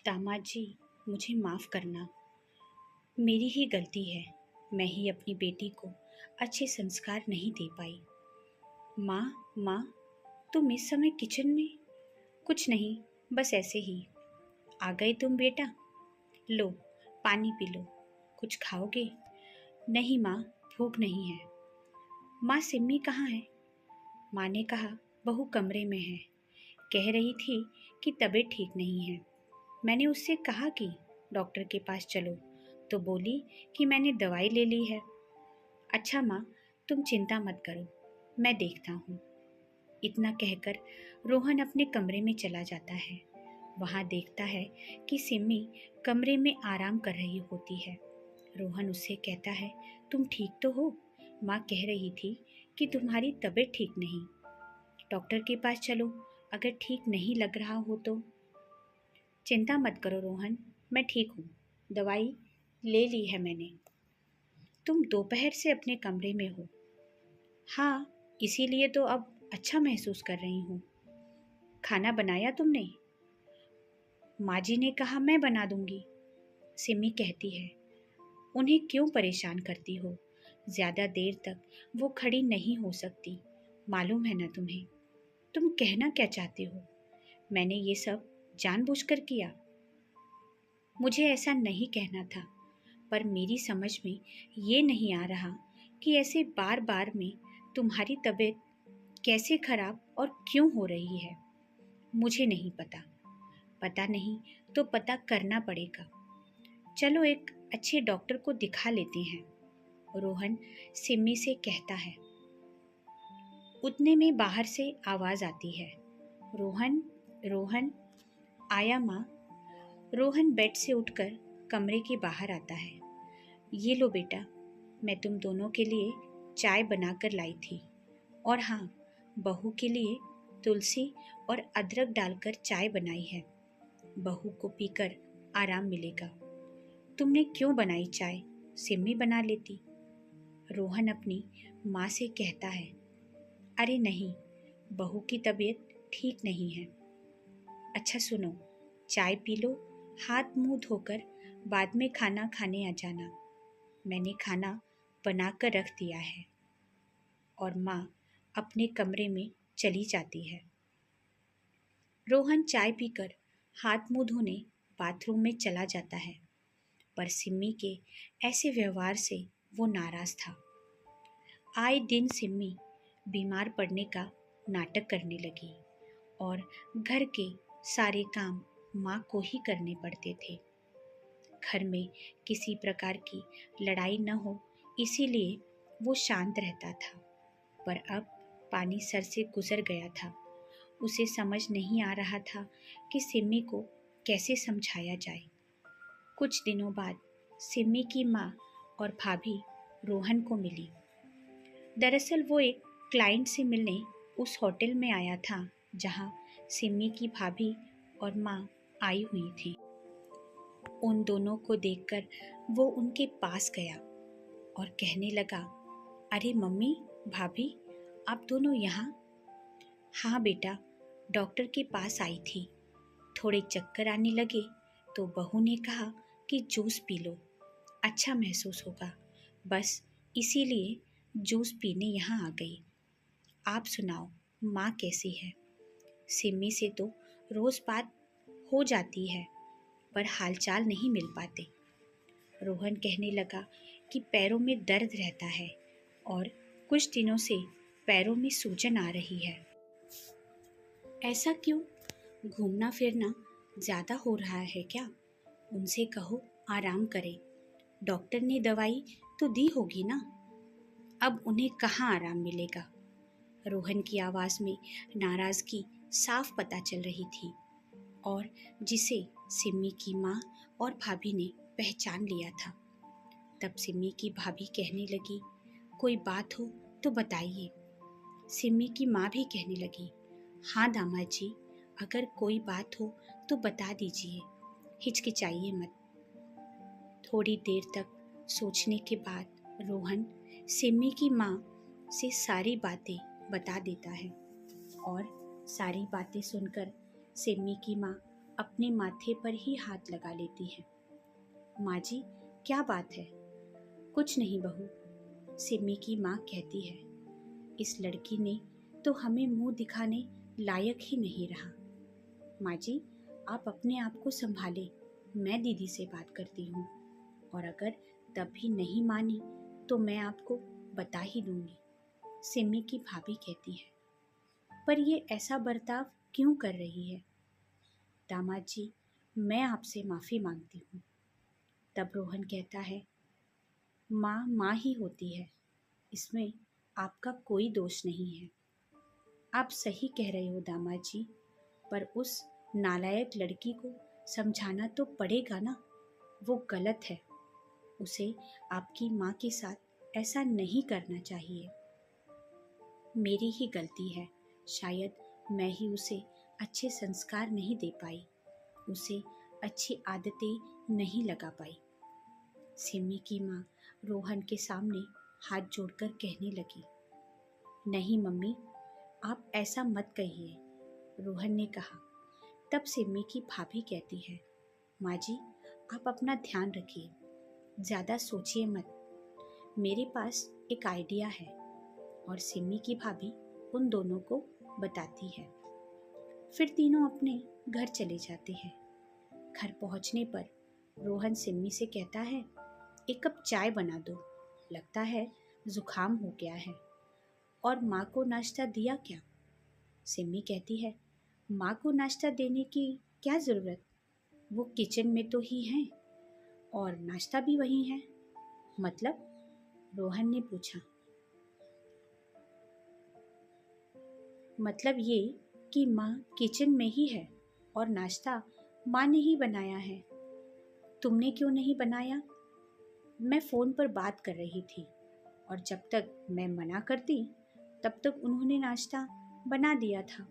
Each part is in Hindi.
दामाद जी, मुझे माफ़ करना। मेरी ही गलती है। मैं ही अपनी बेटी को अच्छे संस्कार नहीं दे पाई। माँ, तुम इस समय किचन में? कुछ नहीं, बस ऐसे ही। आ गए तुम बेटा? लो, पानी पी लो। कुछ खाओगे? नहीं माँ, भूख नहीं है। माँ, सिम्मी कहाँ है? माँ ने कहा बहू कमरे में है। कह रही थी कि तबीयत ठीक नहीं है। मैंने उससे कहा कि डॉक्टर के पास चलो, तो बोली कि मैंने दवाई ले ली है। अच्छा माँ, तुम चिंता मत करो, मैं देखता हूँ। इतना कहकर रोहन अपने कमरे में चला जाता है। वहाँ देखता है कि सिम्मी कमरे में आराम कर रही होती है। रोहन उससे कहता है, तुम ठीक तो हो? माँ कह रही थी कि तुम्हारी तबीयत ठीक नहीं। डॉक्टर के पास चलो, अगर ठीक नहीं लग रहा हो तो। चिंता मत करो रोहन, मैं ठीक हूँ। दवाई ले ली है मैंने। तुम दोपहर से अपने कमरे में हो। हाँ, इसीलिए तो अब अच्छा महसूस कर रही हूँ। खाना बनाया तुमने? माँ जी ने कहा मैं बना दूंगी। सिमी कहती है, उन्हें क्यों परेशान करती हो? ज्यादा देर तक वो खड़ी नहीं हो सकती, मालूम है ना तुम्हें। तुम कहना क्या चाहते हो? मैंने ये सब जानबूझकर किया? मुझे ऐसा नहीं कहना था, पर मेरी समझ में ये नहीं आ रहा कि ऐसे बार बार में तुम्हारी तबीयत कैसे खराब और क्यों हो रही है। मुझे नहीं पता। पता नहीं तो पता करना पड़ेगा। चलो एक अच्छे डॉक्टर को दिखा लेते हैं, रोहन सिम्मी से कहता है। उतने में बाहर से आवाज आती है, रोहन, रोहन। आया माँ। रोहन बेड से उठकर कमरे के बाहर आता है। ये लो बेटा, मैं तुम दोनों के लिए चाय बनाकर लाई थी। और हाँ, बहू के लिए तुलसी और अदरक डालकर चाय बनाई है। बहू को पीकर आराम मिलेगा। तुमने क्यों बनाई चाय? सिम्मी बना लेती। रोहन अपनी माँ से कहता है, अरे नहीं, बहू की तबीयत ठीक नहीं है। अच्छा सुनो, चाय पी लो, हाथ मुंह धोकर बाद में खाना खाने आ जाना। मैंने खाना बनाकर रख दिया है। और माँ अपने कमरे में चली जाती है। रोहन चाय पीकर हाथ मुंह धोने बाथरूम में चला जाता है, पर सिम्मी के ऐसे व्यवहार से वो नाराज था। आए दिन सिम्मी बीमार पड़ने का नाटक करने लगी और घर के सारे काम माँ को ही करने पड़ते थे। घर में किसी प्रकार की लड़ाई न हो, इसीलिए वो शांत रहता था। पर अब पानी सर से गुजर गया था। उसे समझ नहीं आ रहा था कि सिम्मी को कैसे समझाया जाए। कुछ दिनों बाद सिम्मी की माँ और भाभी रोहन को मिली। दरअसल वो एक क्लाइंट से मिलने उस होटल में आया था जहाँ सिम्मी की भाभी और माँ आई हुई थी। उन दोनों को देखकर वो उनके पास गया और कहने लगा, अरे मम्मी, भाभी, आप दोनों यहाँ? हाँ बेटा, डॉक्टर के पास आई थी। थोड़े चक्कर आने लगे तो बहू ने कहा कि जूस पी लो, अच्छा महसूस होगा। बस इसीलिए जूस पीने यहाँ आ गई। आप सुनाओ, माँ कैसी है? सिम्मी से तो रोज बात हो जाती है, पर हालचाल नहीं मिल पाते। रोहन कहने लगा कि पैरों में दर्द रहता है और कुछ दिनों से पैरों में सूजन आ रही है। ऐसा क्यों? घूमना फिरना ज़्यादा हो रहा है क्या? उनसे कहो आराम करें। डॉक्टर ने दवाई तो दी होगी ना? अब उन्हें कहाँ आराम मिलेगा? रोहन की आवाज़ में नाराज़गी साफ पता चल रही थी और जिसे सिम्मी की माँ और भाभी ने पहचान लिया था। तब सिम्मी की भाभी कहने लगी, कोई बात हो तो बताइए। सिम्मी की माँ भी कहने लगी, हाँ दामाद जी, अगर कोई बात हो तो बता दीजिए, हिचकिचाइए मत। थोड़ी देर तक सोचने के बाद रोहन सिम्मी की माँ से सारी बातें बता देता है और सारी बातें सुनकर सिम्मी की माँ अपने माथे पर ही हाथ लगा लेती है। माँ जी, क्या बात है? कुछ नहीं बहू, सिमी की माँ कहती है, इस लड़की ने तो हमें मुंह दिखाने लायक ही नहीं रहा। माँ जी, आप अपने आप को संभालें, मैं दीदी से बात करती हूँ, और अगर तब भी नहीं मानी तो मैं आपको बता ही दूंगी, सिमी की भाभी कहती है। पर ये ऐसा बर्ताव क्यों कर रही है? दामाद जी, मैं आपसे माफ़ी मांगती हूँ। तब रोहन कहता है, माँ माँ ही होती है, इसमें आपका कोई दोष नहीं है। आप सही कह रहे हो दामाद जी, पर उस नालायक लड़की को समझाना तो पड़ेगा ना, वो गलत है, उसे आपकी माँ के साथ ऐसा नहीं करना चाहिए। मेरी ही गलती है, शायद मैं ही उसे अच्छे संस्कार नहीं दे पाई, उसे अच्छी आदतें नहीं लगा पाई। सिमी की माँ रोहन के सामने हाथ जोड़कर कहने लगी, नहीं मम्मी, आप ऐसा मत कहिए, रोहन ने कहा। तब सिमी की भाभी कहती है, माँ जी, आप अपना ध्यान रखिए, ज़्यादा सोचिए मत, मेरे पास एक आइडिया है। और सिमी की भाभी उन दोनों को बताती है। फिर तीनों अपने घर चले जाते हैं। घर पहुंचने पर रोहन सिमी से कहता है, एक कप चाय बना दो, लगता है जुकाम हो गया है। और माँ को नाश्ता दिया क्या? सिमी कहती है, माँ को नाश्ता देने की क्या ज़रूरत, वो किचन में तो ही हैं और नाश्ता भी वही है। मतलब? रोहन ने पूछा। मतलब ये कि माँ किचन में ही है और नाश्ता माँ ने ही बनाया है। तुमने क्यों नहीं बनाया? मैं फ़ोन पर बात कर रही थी और जब तक मैं मना करती तब तक उन्होंने नाश्ता बना दिया था।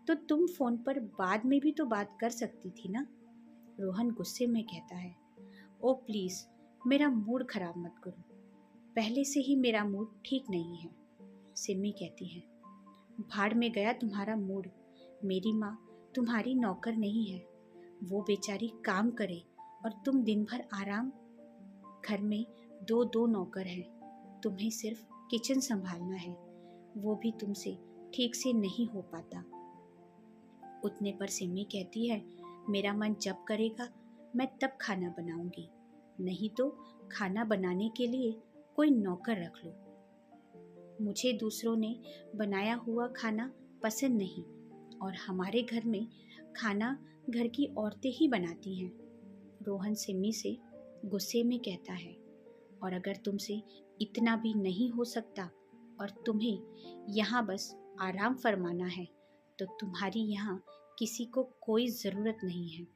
तो तुम फ़ोन पर बाद में भी तो बात कर सकती थी ना? रोहन गुस्से में कहता है। ओ प्लीज़, मेरा मूड खराब मत करो, पहले से ही मेरा मूड ठीक नहीं है, सिमी कहती है। भाड़ में गया तुम्हारा मूड, मेरी माँ तुम्हारी नौकर नहीं है, वो बेचारी काम करे और तुम दिन भर आराम। घर में दो दो नौकर हैं, तुम्हें सिर्फ किचन संभालना है, वो भी तुमसे ठीक से नहीं हो पाता। उतने पर सिमी कहती है, मेरा मन जब करेगा मैं तब खाना बनाऊंगी, नहीं तो खाना बनाने के लिए कोई नौकर रख लो। मुझे दूसरों ने बनाया हुआ खाना पसंद नहीं और हमारे घर में खाना घर की औरतें ही बनाती हैं, रोहन सिमी से गुस्से में कहता है। और अगर तुमसे इतना भी नहीं हो सकता और तुम्हें यहाँ बस आराम फरमाना है तो तुम्हारी यहाँ किसी को कोई ज़रूरत नहीं है।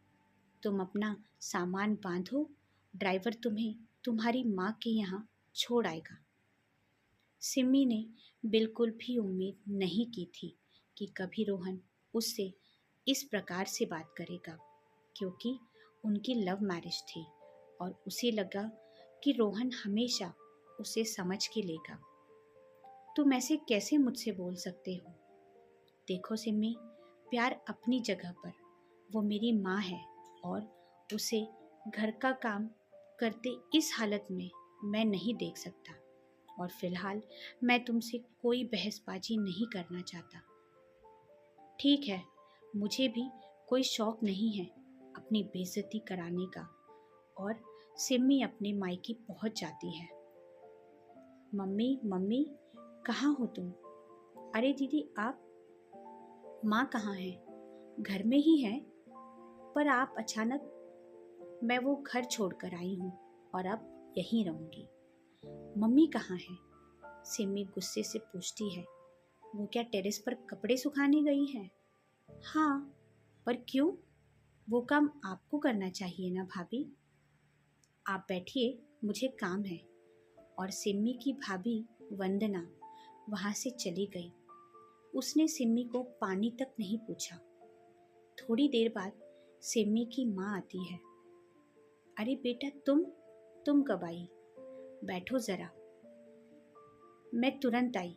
तुम अपना सामान बांधो, ड्राइवर तुम्हें तुम्हारी माँ के यहाँ छोड़ आएगा। सिमी ने बिल्कुल भी उम्मीद नहीं की थी कि कभी रोहन उससे इस प्रकार से बात करेगा, क्योंकि उनकी लव मैरिज थी और उसे लगा कि रोहन हमेशा उसे समझ के लेगा। तुम ऐसे कैसे मुझसे बोल सकते हो? देखो सिमी, प्यार अपनी जगह पर, वो मेरी माँ है और उसे घर का काम करते इस हालत में मैं नहीं देख सकता। और फिलहाल मैं तुमसे कोई बहसबाजी नहीं करना चाहता। ठीक है, मुझे भी कोई शौक नहीं है अपनी बेइज्जती कराने का। और सिमी अपने मायके पहुंच जाती है। मम्मी मम्मी, कहाँ हो तुम? अरे दीदी आप? माँ कहाँ है? घर में ही है, पर आप अचानक? मैं वो घर छोड़कर आई हूँ और अब यहीं रहूँगी। मम्मी कहाँ है? सिमी गुस्से से पूछती है। वो क्या टेरेस पर कपड़े सुखाने गई है? हाँ, पर क्यों? वो काम आपको करना चाहिए ना भाभी। आप बैठिए, मुझे काम है। और सिमी की भाभी वंदना वहाँ से चली गई। उसने सिमी को पानी तक नहीं पूछा। थोड़ी देर बाद सिमी की माँ आती है। अरे बेटा तुम कब आई? बैठो ज़रा। मैं तुरंत आई।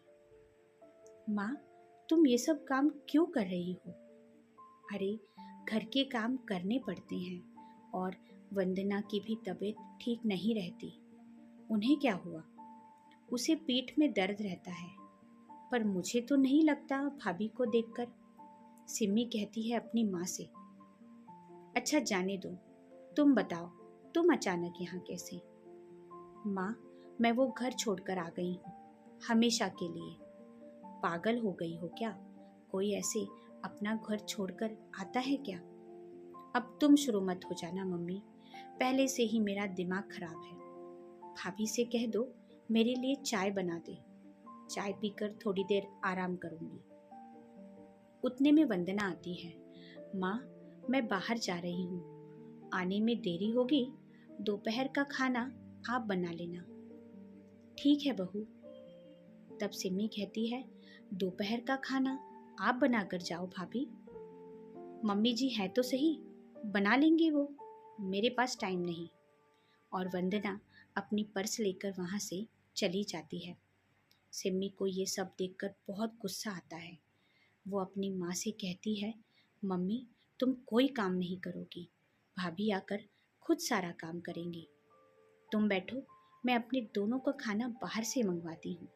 माँ, तुम ये सब काम क्यों कर रही हो? अरे, घर के काम करने पड़ते हैं और वंदना की भी तबीयत ठीक नहीं रहती। उन्हें क्या हुआ? उसे पीठ में दर्द रहता है, पर मुझे तो नहीं लगता भाभी को देखकर। सिमी कहती है अपनी माँ से। अच्छा जाने दो, तुम बताओ, तुम अचानक यहाँ कैसे? माँ, मैं वो घर छोड़कर आ गई हूँ, हमेशा के लिए। पागल हो गई हो क्या? कोई ऐसे अपना घर छोड़कर आता है क्या? अब तुम शुरू मत हो जाना मम्मी, पहले से ही मेरा दिमाग खराब है। भाभी से कह दो मेरे लिए चाय बना दे, चाय पीकर थोड़ी देर आराम करूंगी। उतने में वंदना आती है। माँ, मैं बाहर जा रही हूँ, आने में देरी होगी, दोपहर का खाना आप बना लेना। ठीक है बहू। तब सिमी कहती है, दोपहर का खाना आप बनाकर जाओ भाभी। मम्मी जी है तो सही, बना लेंगे वो, मेरे पास टाइम नहीं। और वंदना अपनी पर्स लेकर वहाँ से चली जाती है। सिमी को ये सब देखकर बहुत गुस्सा आता है। वो अपनी माँ से कहती है, मम्मी तुम कोई काम नहीं करोगी, भाभी आकर खुद सारा काम करेंगी। तुम बैठो, मैं अपने दोनों का खाना बाहर से मंगवाती हूँ।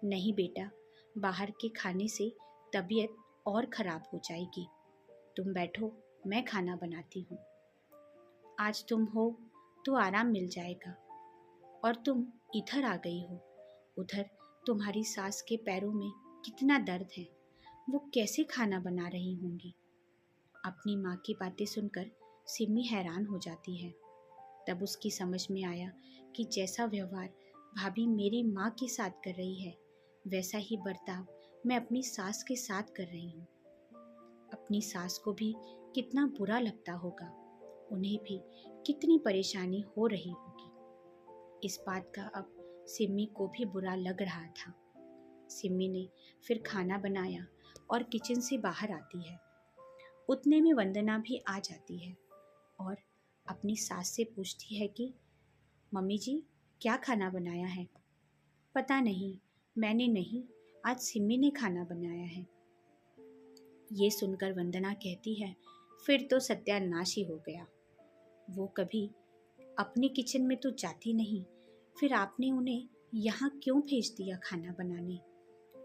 नहीं बेटा, बाहर के खाने से तबीयत और ख़राब हो जाएगी। तुम बैठो, मैं खाना बनाती हूँ। आज तुम हो तो आराम मिल जाएगा। और तुम इधर आ गई हो, उधर तुम्हारी सास के पैरों में कितना दर्द है, वो कैसे खाना बना रही होंगी। अपनी माँ की बातें सुनकर सिमी हैरान हो जाती है। तब उसकी समझ में आया कि जैसा व्यवहार भाभी मेरी माँ के साथ कर रही है, वैसा ही बर्ताव मैं अपनी सास के साथ कर रही हूँ। अपनी सास को भी कितना बुरा लगता होगा, उन्हें भी कितनी परेशानी हो रही होगी। इस बात का अब सिमी को भी बुरा लग रहा था। सिमी ने फिर खाना बनाया और किचन से बाहर आती है। उतने में वंदना भी आ जाती है और अपनी सास से पूछती है कि मम्मी जी क्या खाना बनाया है? पता नहीं, मैंने नहीं, आज सिमी ने खाना बनाया है। ये सुनकर वंदना कहती है, फिर तो सत्यानाश ही हो गया। वो कभी अपने किचन में तो जाती नहीं, फिर आपने उन्हें यहाँ क्यों भेज दिया खाना बनाने?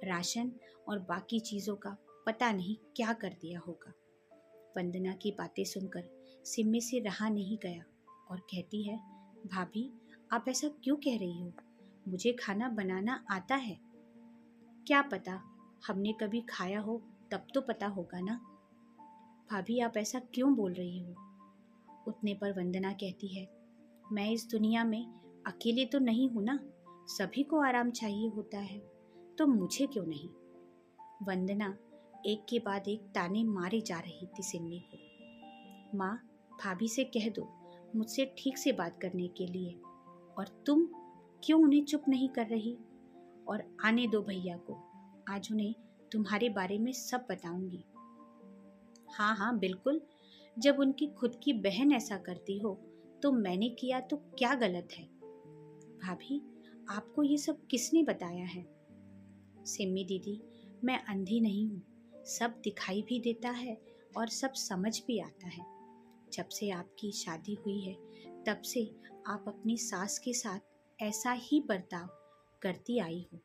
राशन और बाकी चीज़ों का पता नहीं क्या कर दिया होगा। वंदना की बातें सुनकर सिमी से रहा नहीं गया और कहती है, भाभी आप ऐसा क्यों कह रही हो? मुझे खाना बनाना आता है। क्या पता, हमने कभी खाया हो तब तो पता होगा ना। भाभी आप ऐसा क्यों बोल रही हो? उतने पर वंदना कहती है, मैं इस दुनिया में अकेले तो नहीं हूँ ना, सभी को आराम चाहिए होता है, तो मुझे क्यों नहीं? वंदना एक के बाद एक ताने मारे जा रही थी सिमी को। माँ, भाभी से कह दो मुझसे ठीक से बात करने के लिए, और तुम क्यों उन्हें चुप नहीं कर रही? और आने दो भैया को, आज उन्हें तुम्हारे बारे में सब बताऊंगी। हाँ हाँ बिल्कुल, जब उनकी खुद की बहन ऐसा करती हो तो मैंने किया तो क्या गलत है? भाभी आपको ये सब किसने बताया है? सिमी दीदी, मैं अंधी नहीं हूँ, सब दिखाई भी देता है और सब समझ भी आता है। जब से आपकी शादी हुई है तब से आप अपनी सास के साथ ऐसा ही बर्ताव करती आई हो।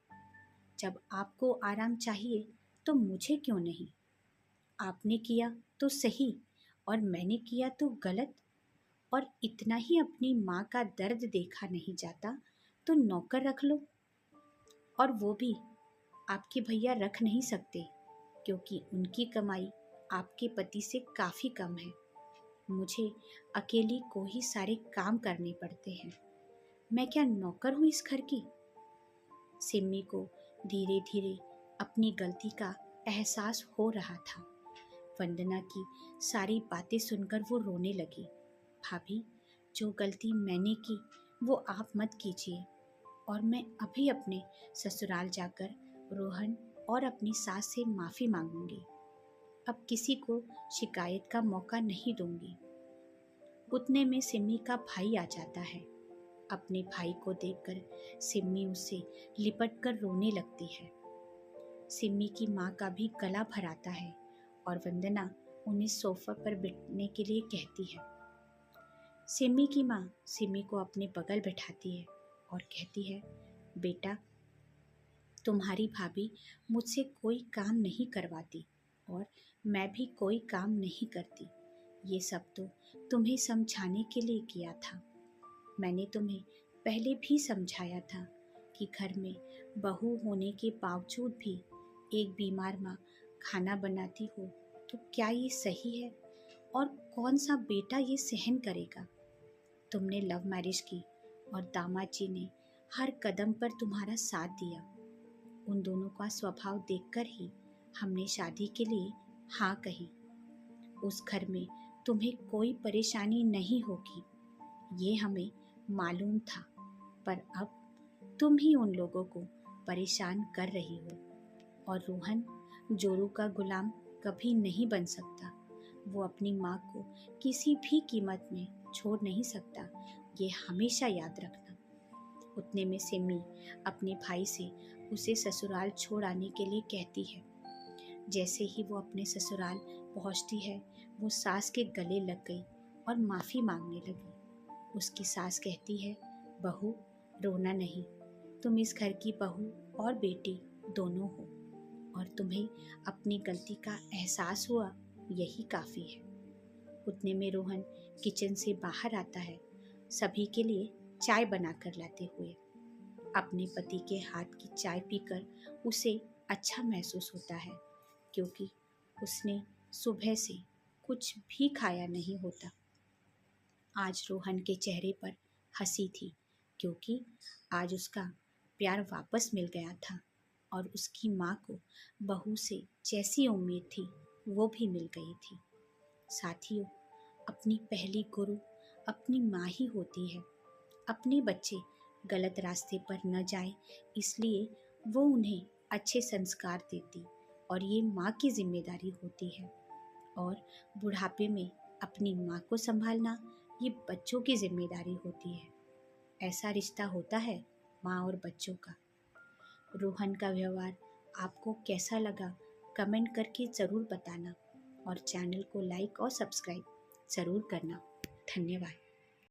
जब आपको आराम चाहिए तो मुझे क्यों नहीं? आपने किया तो सही और मैंने किया तो गलत। और इतना ही अपनी माँ का दर्द देखा नहीं जाता तो नौकर रख लो, और वो भी आपके भैया रख नहीं सकते क्योंकि उनकी कमाई आपके पति से काफ़ी कम है। मुझे अकेली को ही सारे काम करने पड़ते हैं। मैं क्या नौकर हूँ इस घर की? सिमी को धीरे धीरे अपनी गलती का एहसास हो रहा था। वंदना की सारी बातें सुनकर वो रोने लगी। भाभी, जो गलती मैंने की वो आप मत कीजिए, और मैं अभी अपने ससुराल जाकर रोहन और अपनी सास से माफ़ी मांगूंगी। अब किसी को शिकायत का मौका नहीं दूंगी। उतने में सिमी का भाई आ जाता है। अपने भाई को देखकर सिमी उससे लिपट कर रोने लगती है। सिमी की माँ का भी गला भर आता है और वंदना उन्हें सोफा पर बैठने के लिए कहती है। सिमी की माँ सिमी को अपने बगल बैठाती है और कहती है, बेटा, तुम्हारी भाभी मुझसे कोई काम नहीं करवाती और मैं भी कोई काम नहीं करती। ये सब तो तुम्हें समझाने के लिए किया था। मैंने तुम्हें पहले भी समझाया था कि घर में बहू होने के बावजूद भी एक बीमार माँ खाना बनाती हो तो क्या ये सही है? और कौन सा बेटा ये सहन करेगा? तुमने लव मैरिज की और दामाद जी ने हर कदम पर तुम्हारा साथ दिया। उन दोनों का स्वभाव देखकर ही हमने शादी के लिए हाँ कही। उस घर में तुम्हें कोई परेशानी नहीं होगी, ये हमें मालूम था, पर अब तुम ही उन लोगों को परेशान कर रही हो। और रोहन जोरू का गुलाम कभी नहीं बन सकता। वो अपनी माँ को किसी भी कीमत में छोड़ नहीं सकता, ये हमेशा याद रखना। उतने में सिमी अपने भाई से उसे ससुराल छोड़ आने के लिए कहती है। जैसे ही वो अपने ससुराल पहुंचती है, वो सास के गले लग गई और माफ़ी मांगने लगी। उसकी सास कहती है, बहू, रोना नहीं, तुम इस घर की बहू और बेटी दोनों हो और तुम्हें अपनी गलती का एहसास हुआ, यही काफ़ी है। उतने में रोहन किचन से बाहर आता है, सभी के लिए चाय बनाकर लाते हुए। अपने पति के हाथ की चाय पीकर उसे अच्छा महसूस होता है, क्योंकि उसने सुबह से कुछ भी खाया नहीं होता। आज रोहन के चेहरे पर हंसी थी, क्योंकि आज उसका प्यार वापस मिल गया था और उसकी माँ को बहू से जैसी उम्मीद थी वो भी मिल गई थी। साथियों, अपनी पहली गुरु अपनी माँ ही होती है। अपने बच्चे गलत रास्ते पर न जाएं, इसलिए वो उन्हें अच्छे संस्कार देती और ये माँ की जिम्मेदारी होती है। और बुढ़ापे में अपनी माँ को संभालना ये बच्चों की जिम्मेदारी होती है। ऐसा रिश्ता होता है माँ और बच्चों का। रोहन का व्यवहार आपको कैसा लगा, कमेंट करके ज़रूर बताना और चैनल को लाइक और सब्सक्राइब ज़रूर करना। धन्यवाद।